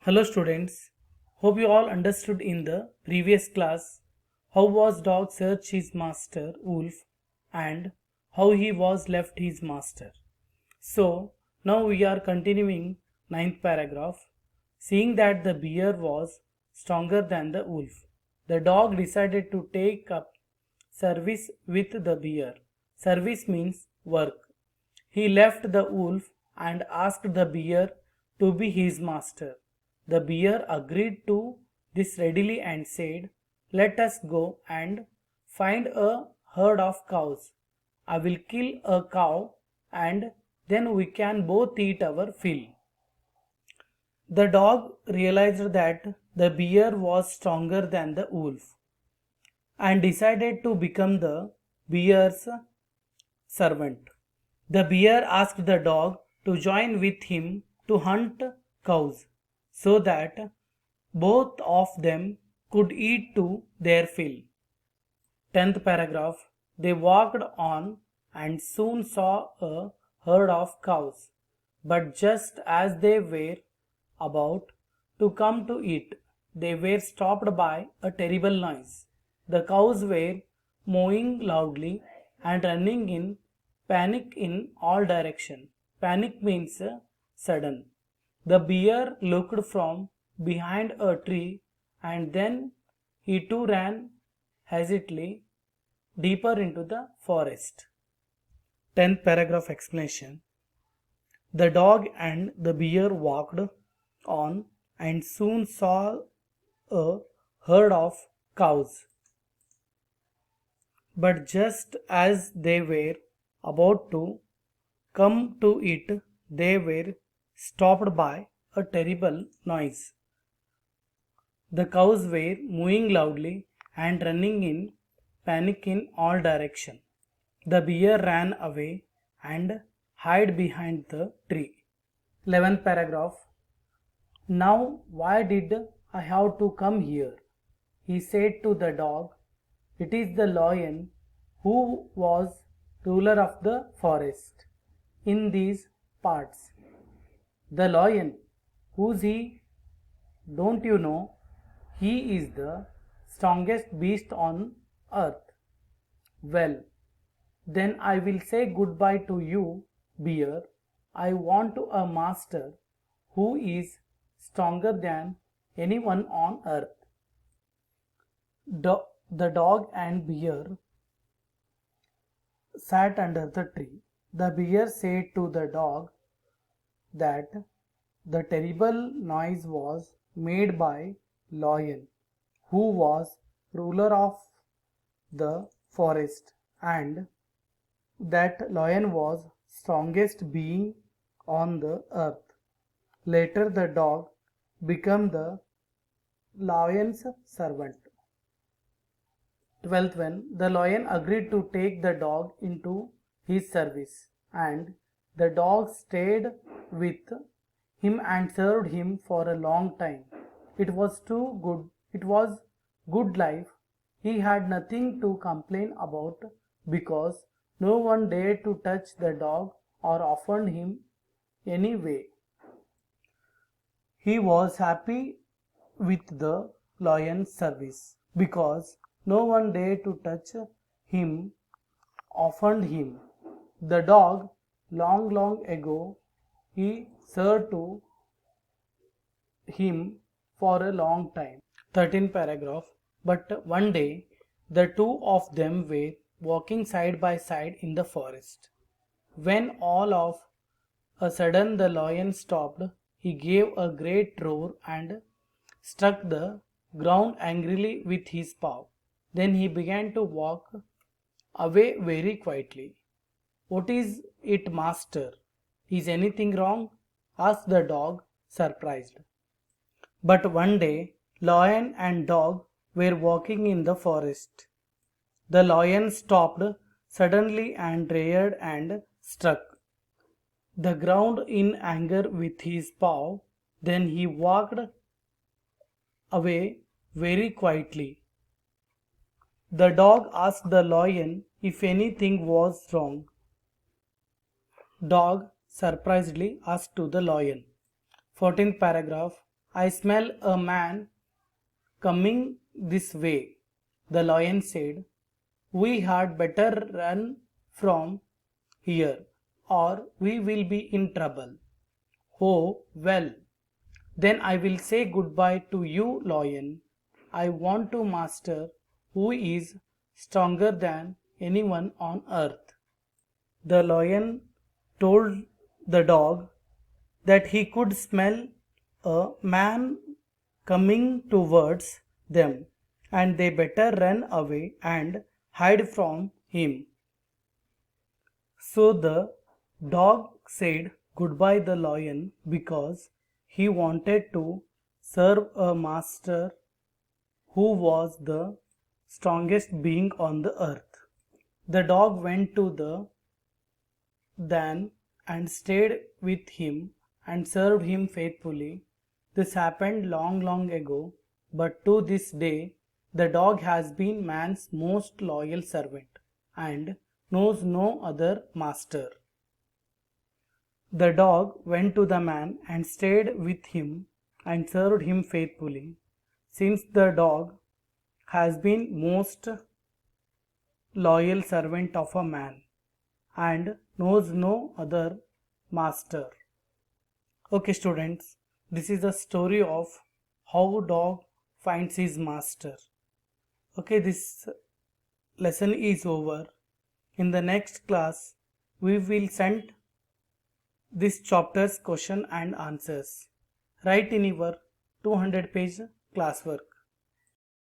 Hello students, hope you all understood in the previous class how was dog search his master wolf and how he was left his master. So now we are continuing ninth paragraph. Seeing that the bear was stronger than the wolf, the dog decided to take up service with the bear. Service means work. He left the wolf and asked the bear to be his master. The bear agreed to this readily and said, "Let us go and find a herd of cows. I will kill a cow and then we can both eat our fill." The dog realized that the bear was stronger than the wolf and decided to become the bear's servant. The bear asked the dog to join with him to hunt cows so that both of them could eat to their fill. 10th paragraph. They walked on and soon saw a herd of cows. But just as they were about to come to it, they were stopped by a terrible noise. The cows were mooing loudly and running in panic in all directions. Panic means sudden. The bear looked from behind a tree and then he too ran hesitantly deeper into the forest. 10th paragraph explanation. The dog and the bear walked on and soon saw a herd of cows. But just as they were about to come to it, they were stopped by a terrible noise. The cows were mooing loudly and running in panic in all directions. The bear ran away and hid behind the tree. 11th paragraph. Now, why did I have to come here? He said to the dog. It is the lion who was ruler of the forest in these parts. The lion, who's he? Don't you know? He is the strongest beast on earth. Well, then I will say goodbye to you, bear. I want a master who is stronger than anyone on earth. The dog and bear sat under the tree. The bear said to the dog that the terrible noise was made by lion, who was ruler of the forest, and that lion was strongest being on the earth. Later the dog became the lion's servant. 12th one. The lion agreed to take the dog into his service, and the dog stayed with him and served him for a long time. It was too good. It was good life. He had nothing to complain about because no one dared to touch the dog or offend him any way. He was happy with the lion's service because no one dared to touch him, offend him. The dog, long ago, he served to him for a long time. 13th paragraph. But one day, the two of them were walking side by side in the forest. When all of a sudden the lion stopped, he gave a great roar and struck the ground angrily with his paw. Then he began to walk away very quietly. "What is it, master? Is anything wrong?" asked the dog, surprised. But one day, lion and dog were walking in the forest. The lion stopped suddenly and reared and struck the ground in anger with his paw. Then he walked away very quietly. The dog asked the lion if anything was wrong. Dog surprisingly asked to the lion. 14th paragraph. I smell a man coming this way. The lion said, we had better run from here, or we will be in trouble. Oh, well, then I will say goodbye to you, lion. I want to master who is stronger than anyone on earth. The lion told the dog that he could smell a man coming towards them and they better run away and hide from him. So the dog said goodbye the lion because he wanted to serve a master who was the strongest being on the earth. The dog went to the Dan and stayed with him and served him faithfully. This happened long, long ago, but to this day, the dog has been man's most loyal servant and knows no other master. The dog went to the man and stayed with him and served him faithfully. Since the dog has been most loyal servant of a man and knows no other master. Okay students, this is the story of how dog finds his master. Okay, this lesson is over. In the next class, we will send this chapter's question and answers. Write in your 200-page classwork.